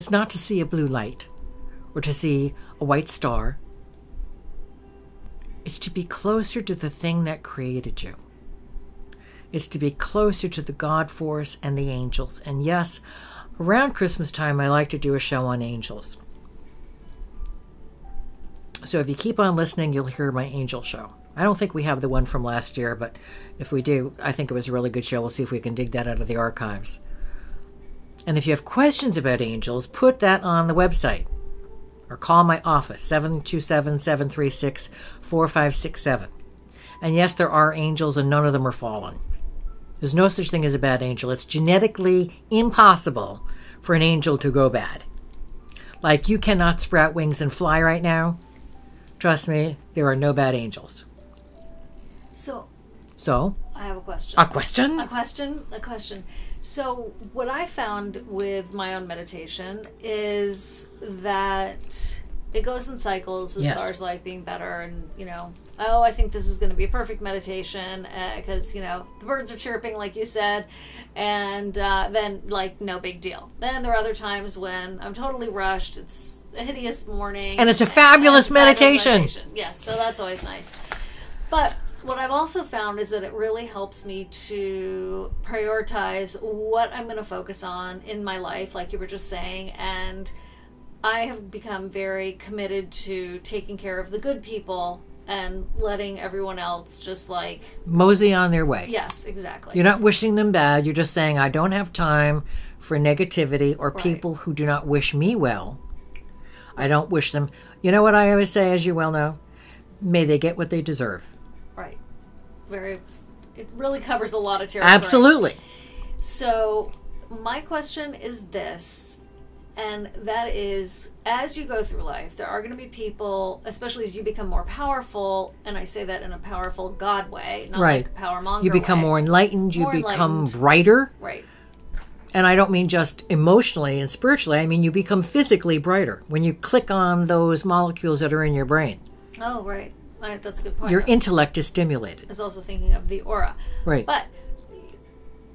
It's not to see a blue light or to see a white star. It's to be closer to the thing that created you. It's to be closer to the God force and the angels. And yes, around Christmas time, I like to do a show on angels. So if you keep on listening, you'll hear my angel show. I don't think we have the one from last year, but if we do, I think it was a really good show. We'll see if we can dig that out of the archives. And if you have questions about angels, put that on the website. Or call my office, 727-736-4567. And yes, there are angels, and none of them are fallen. There's no such thing as a bad angel. It's genetically impossible for an angel to go bad. Like, you cannot sprout wings and fly right now. Trust me, there are no bad angels. So? I have a question. A question? A question. So what I found with my own meditation is that it goes in cycles as far as like being better and, I think this is going to be a perfect meditation because, the birds are chirping like you said, and then like no big deal. Then there are other times when I'm totally rushed. It's a hideous morning. And it's a fabulous meditation. Yes, so that's always nice. But what I've also found is that it really helps me to prioritize what I'm going to focus on in my life, like you were just saying, and I have become very committed to taking care of the good people and letting everyone else just like mosey on their way. Yes, exactly. You're not wishing them bad. You're just saying, I don't have time for negativity or people who do not wish me well. I don't wish them. You know what I always say, as you well know? May they get what they deserve. Right. It really covers a lot of territory. Absolutely. So my question is this, and that is, as you go through life, there are going to be people, especially as you become more powerful, and I say that in a powerful God way, not like a power monger You become way. more enlightened, you become brighter. Right. And I don't mean just emotionally and spiritually, I mean you become physically brighter when you click on those molecules that are in your brain. Oh, right. That's a good point. Your intellect is stimulated. I was also thinking of the aura. Right. But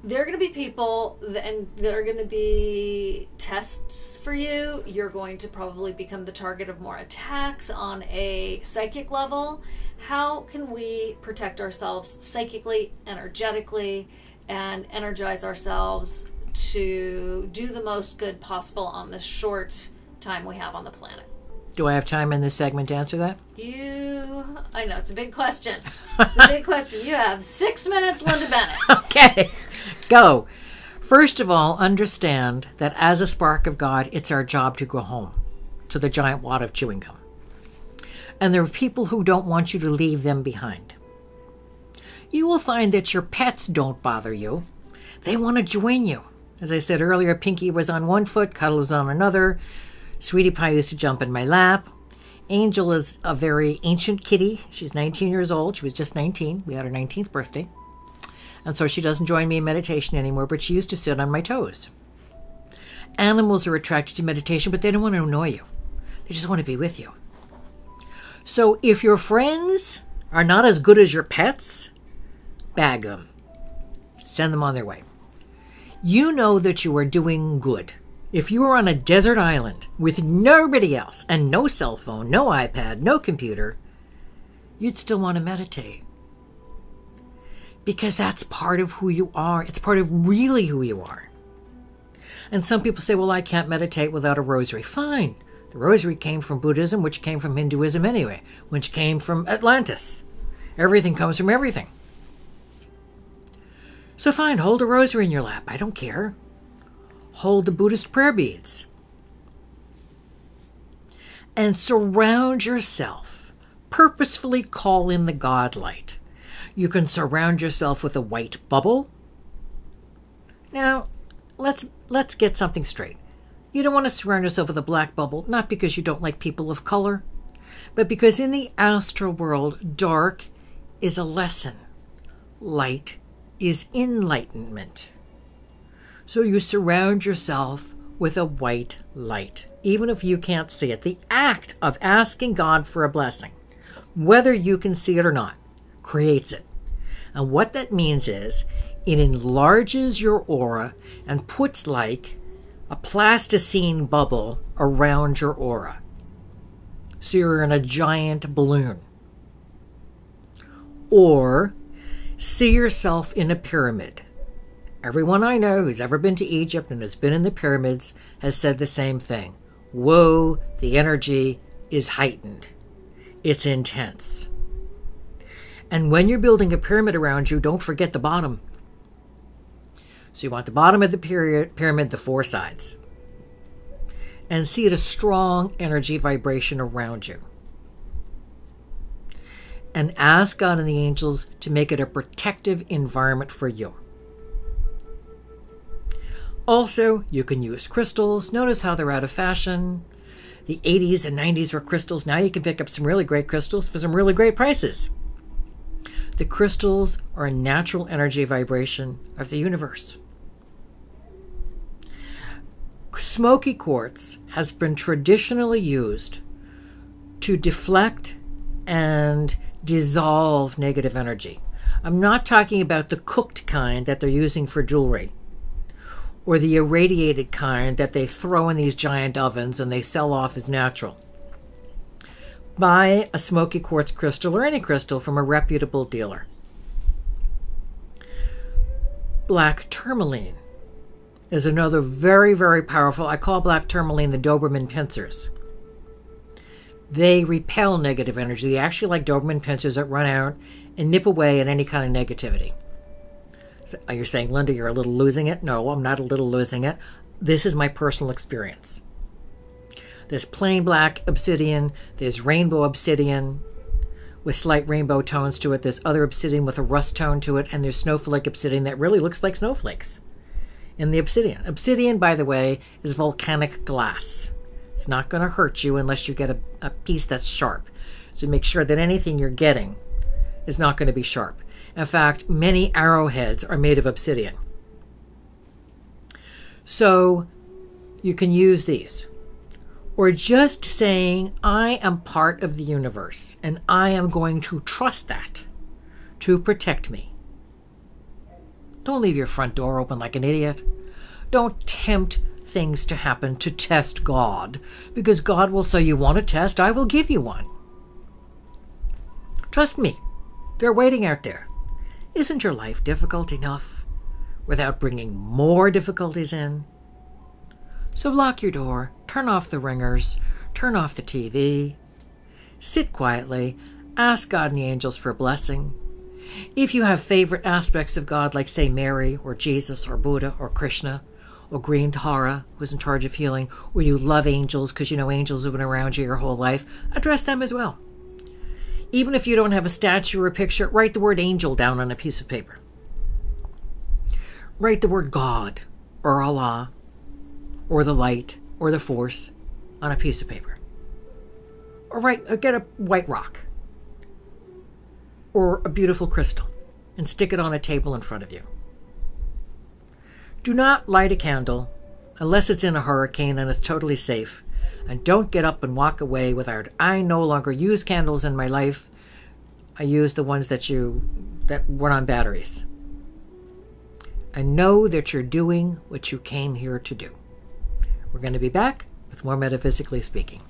there are going to be people that are going to be tests for you. You're going to probably become the target of more attacks on a psychic level. How can we protect ourselves psychically, energetically, and energize ourselves to do the most good possible on this short time we have on the planet? Do I have time in this segment to answer that? I know, it's a big question. It's a big question. You have 6 minutes, Linda Bennett. Okay, go. First of all, understand that as a spark of God, it's our job to go home to the giant wad of chewing gum. And there are people who don't want you to leave them behind. You will find that your pets don't bother you. They want to join you. As I said earlier, Pinky was on one foot, Cuddle was on another. Sweetie Pie used to jump in my lap. Angel is a very ancient kitty. She's 19 years old. She was just 19. We had her 19th birthday. And so she doesn't join me in meditation anymore, but she used to sit on my toes. Animals are attracted to meditation, but they don't want to annoy you. They just want to be with you. So if your friends are not as good as your pets, bag them. Send them on their way. You know that you are doing good. If you were on a desert island with nobody else and no cell phone, no iPad, no computer, you'd still want to meditate. Because that's part of who you are. It's part of really who you are. And some people say, well, I can't meditate without a rosary. Fine. The rosary came from Buddhism, which came from Hinduism anyway, which came from Atlantis. Everything comes from everything. So fine, hold a rosary in your lap. I don't care. Hold the Buddhist prayer beads. And surround yourself. Purposefully call in the God light. You can surround yourself with a white bubble. Now, let's get something straight. You don't want to surround yourself with a black bubble, not because you don't like people of color, but because in the astral world, dark is a lesson. Light is enlightenment. So you surround yourself with a white light, even if you can't see it. The act of asking God for a blessing, whether you can see it or not, creates it. And what that means is it enlarges your aura and puts like a plasticine bubble around your aura. So you're in a giant balloon. Or see yourself in a pyramid. Everyone I know who's ever been to Egypt and has been in the pyramids has said the same thing. Whoa, the energy is heightened. It's intense. And when you're building a pyramid around you, don't forget the bottom. So you want the bottom of the pyramid, the four sides. And see it a strong energy vibration around you. And ask God and the angels to make it a protective environment for you. Also, you can use crystals. Notice how they're out of fashion. The 80s and 90s were crystals. Now you can pick up some really great crystals for some really great prices. The crystals are a natural energy vibration of the universe. Smoky quartz has been traditionally used to deflect and dissolve negative energy. I'm not talking about the cooked kind that they're using for jewelry, or the irradiated kind that they throw in these giant ovens and they sell off as natural. Buy a smoky quartz crystal or any crystal from a reputable dealer. Black tourmaline is another very, very powerful. I call black tourmaline the Doberman pincers. They repel negative energy. They actually like Doberman pincers that run out and nip away at any kind of negativity. Are you saying, Linda, you're a little losing it? No, I'm not a little losing it. This is my personal experience. There's plain black obsidian. There's rainbow obsidian with slight rainbow tones to it. There's other obsidian with a rust tone to it. And there's snowflake obsidian that really looks like snowflakes in the obsidian. Obsidian, by the way, is volcanic glass. It's not going to hurt you unless you get a piece that's sharp. So make sure that anything you're getting is not going to be sharp. In fact, many arrowheads are made of obsidian. So you can use these. Or just saying, I am part of the universe and I am going to trust that to protect me. Don't leave your front door open like an idiot. Don't tempt things to happen to test God, because God will say, you want a test, I will give you one. Trust me, they're waiting out there. Isn't your life difficult enough without bringing more difficulties in? So lock your door, turn off the ringers, turn off the TV, sit quietly, ask God and the angels for a blessing. If you have favorite aspects of God, like say Mary or Jesus or Buddha or Krishna or Green Tara, who's in charge of healing, or you love angels because you know angels have been around you your whole life, address them as well. Even if you don't have a statue or a picture, write the word angel down on a piece of paper. Write the word God or Allah or the light or the force on a piece of paper. Or get a white rock or a beautiful crystal and stick it on a table in front of you. Do not light a candle unless it's in a hurricane and it's totally safe. And don't get up and walk away without, I no longer use candles in my life. I use the ones that run on batteries. I know that you're doing what you came here to do. We're going to be back with more Metaphysically Speaking.